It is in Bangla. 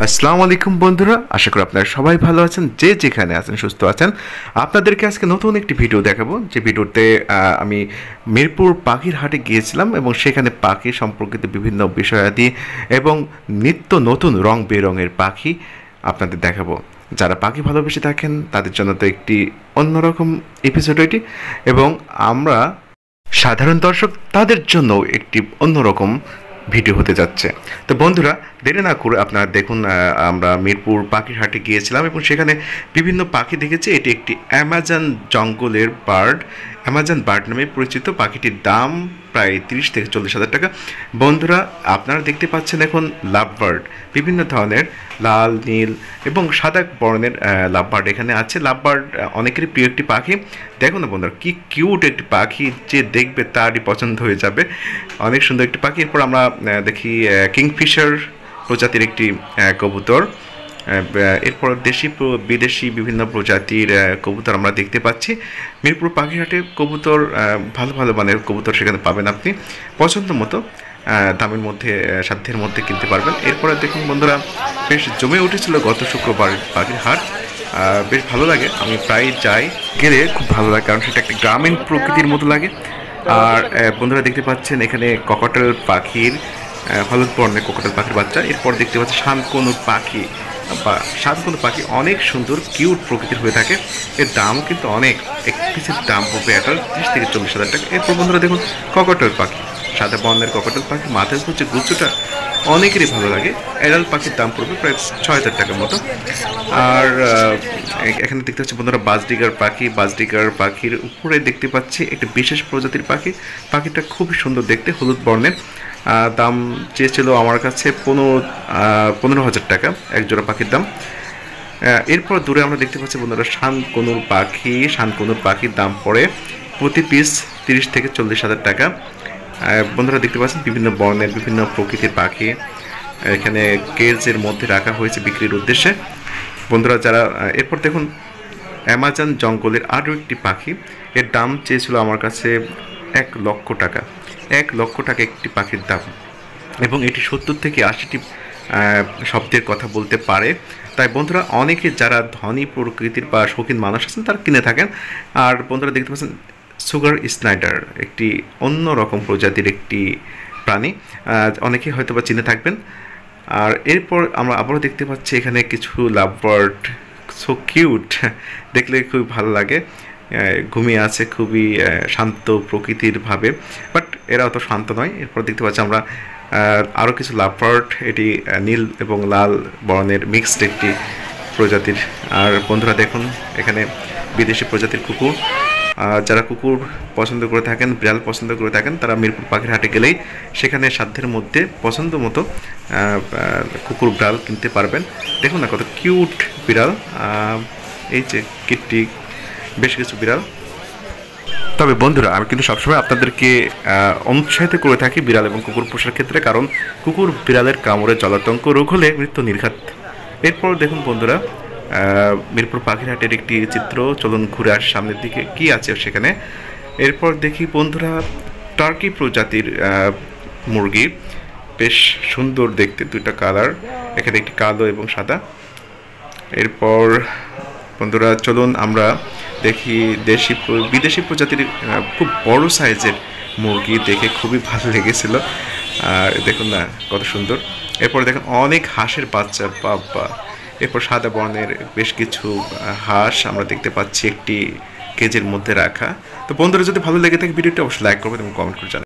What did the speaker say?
আসসালামু আলাইকুম বন্ধুরা, আশা করি আপনারা সবাই ভালো আছেন, যে যেখানে আছেন সুস্থ আছেন। আপনাদেরকে আজকে নতুন একটি ভিডিও দেখাবো, যে ভিডিওতে আমি মিরপুর পাখির হাটে গিয়েছিলাম এবং সেখানে পাখি সম্পর্কিত বিভিন্ন বিষয়াদি এবং নিত্য নতুন রং বেরঙের পাখি আপনাদের দেখাবো। যারা পাখি ভালোবেসে থাকেন তাদের জন্য তো একটি অন্যরকম এপিসোড এটি, এবং আমরা সাধারণ দর্শক তাদের জন্য একটি অন্যরকম ভিডিও হতে যাচ্ছে। তো বন্ধুরা, দেরি না করে আপনারা দেখুন, আমরা মিরপুর পাখির হাটে গিয়েছিলাম এবং সেখানে বিভিন্ন পাখি দেখেছি। এটি একটি অ্যামাজন জঙ্গলের বার্ড, অ্যামাজন বার্ড নামে পরিচিত। পাখিটির দাম প্রায় 30 থেকে 40 হাজার টাকা। বন্ধুরা, আপনারা দেখতে পাচ্ছেন এখন লাভ বার্ড, বিভিন্ন ধরনের লাল, নীল এবং সাদা বর্ণের লাভ বার্ড এখানে আছে। লাভ বার্ড অনেকেরই প্রিয় একটি পাখি। দেখুন না বন্ধুরা, কি কিউট একটি পাখি, যে দেখবে তারই পছন্দ হয়ে যাবে। অনেক সুন্দর একটি পাখি। এরপর আমরা দেখি কিংফিশার প্রজাতির একটি কবুতর। এরপর দেশি বিদেশি বিভিন্ন প্রজাতির কবুতর আমরা দেখতে পাচ্ছি। মিরপুর পাখিরহাটে কবুতর, ভালো ভালো মানের কবুতর সেখানে পাবেন আপনি পছন্দ মতো দামের মধ্যে, সাধ্যের মধ্যে কিনতে পারবেন। এরপরে দেখুন বন্ধুরা, বেশ জমে উঠেছিল গত শুক্রবার পাখির হাট। বেশ ভালো লাগে, আমি প্রায় যাই, গেলে খুব ভালো লাগে, কারণ সেটা একটা গ্রামীণ প্রকৃতির মতো লাগে। আর বন্ধুরা দেখতে পাচ্ছেন এখানে ককটেল পাখির, হলুদ বর্ণের ককটেল পাখির বাচ্চা। এরপর দেখতে পাচ্ছি শানকনুর পাখি, বা শানকনুর পাখি অনেক সুন্দর কিউট প্রকৃতির হয়ে থাকে। এর দামও কিন্তু অনেক, এক পিসের দাম পড়বে একটা 30 থেকে 40 হাজার টাকা। এরপর বন্ধুরা দেখুন ককটেল পাখি, সাদা বর্ণের ককটেল পাখি, মাথার উপর যে গুচ্ছটা অনেকেরই ভালো লাগে। এডাল পাখির দাম পড়বে প্রায় 6,000 টাকার মতো। আর এখানে দেখতে পাচ্ছি বন্ধুরা বাজডিগার পাখি। বাজডিগার পাখির উপরে দেখতে পাচ্ছি একটি বিশেষ প্রজাতির পাখি। পাখিটা খুবই সুন্দর দেখতে, হলুদ বর্ণের। দাম চেয়েছিল আমার কাছে 15,000 টাকা এক জোড়া পাখির দাম। এরপর দূরে আমরা দেখতে পাচ্ছি বন্ধুরা শানকনুর পাখি। শানকনুর পাখির দাম পড়ে প্রতি পিস 30 থেকে 40 হাজার টাকা। বন্ধুরা দেখতে পাচ্ছেন বিভিন্ন বর্ণের বিভিন্ন প্রকৃতির পাখি এখানে কেজের মধ্যে রাখা হয়েছে বিক্রির উদ্দেশ্যে। বন্ধুরা যারা, এরপর দেখুন অ্যামাজন জঙ্গলের আরও একটি পাখি। এর দাম চেয়েছিল আমার কাছে 1,00,000 টাকা। 1,00,000 টাকা একটি পাখির দাম, এবং এটি 70 থেকে 80টি শব্দের কথা বলতে পারে। তাই বন্ধুরা, অনেকে যারা ধনী প্রকৃতির বা শৌখিন মানুষ আছেন তারা কিনে থাকেন। আর বন্ধুরা দেখতে পাচ্ছেন সুগার স্নাইডার, একটি অন্য রকম প্রজাতির একটি প্রাণী, অনেকে হয়তো বা চিনে থাকবেন। আর এরপর আমরা আবারও দেখতে পাচ্ছি এখানে কিছু লাভ বার্ড, সো কিউট, দেখলে খুব ভালো লাগে। ঘুমিয়ে আছে খুবই শান্ত প্রকৃতির ভাবে, বাট এরা অত শান্ত নয়। এরপর দেখতে পাচ্ছি আমরা আরও কিছু লাভ বার্ড, এটি নীল এবং লাল বর্ণের মিক্সড একটি প্রজাতির। আর বন্ধুরা দেখুন এখানে বিদেশি প্রজাতির কুকুর। যারা কুকুর পছন্দ করে থাকেন, বিড়াল পছন্দ করে থাকেন, তারা মিরপুর পাখির হাটে গেলেই সেখানে সাধ্যের মধ্যে পছন্দ মতো কুকুর বিড়াল কিনতে পারবেন। দেখুন না কত কিউট বিড়াল, এই যে কিট্টি, বেশ কিছু বিড়াল। তবে বন্ধুরা, আমি কিন্তু সবসময় আপনাদেরকে উৎসাহিত করে থাকি বিড়াল এবং কুকুর পোষার ক্ষেত্রে, কারণ কুকুর বিড়ালের কামড়ে জলাতঙ্ক রোগ হলে মৃত্যু নির্ঘাত। এরপর দেখুন বন্ধুরা, মিরপুর পাখির হাটের একটি চিত্র, চলুন ঘুরে আসি সামনের দিকে কি আছে সেখানে। এরপর দেখি বন্ধুরা টার্কি প্রজাতির মুরগি, বেশ সুন্দর দেখতে, দুইটা কালার, এখানে একটি কালো এবং সাদা। এরপর বন্ধুরা চলুন আমরা দেখি বিদেশি প্রজাতির খুব বড় সাইজের মুরগি, দেখে খুবই ভালো লেগেছিল। আর দেখুন না কত সুন্দর। এরপর দেখুন অনেক হাঁসের বাচ্চা, বাবা। এরপর সাদা বর্ণের বেশ কিছু হাঁস আমরা দেখতে পাচ্ছি একটি কেজের মধ্যে রাখা। তো বন্ধুরা, যদি ভালো লেগে থাকে ভিডিওটি অবশ্যই লাইক করবেন এবং কমেন্ট করে জানাবেন।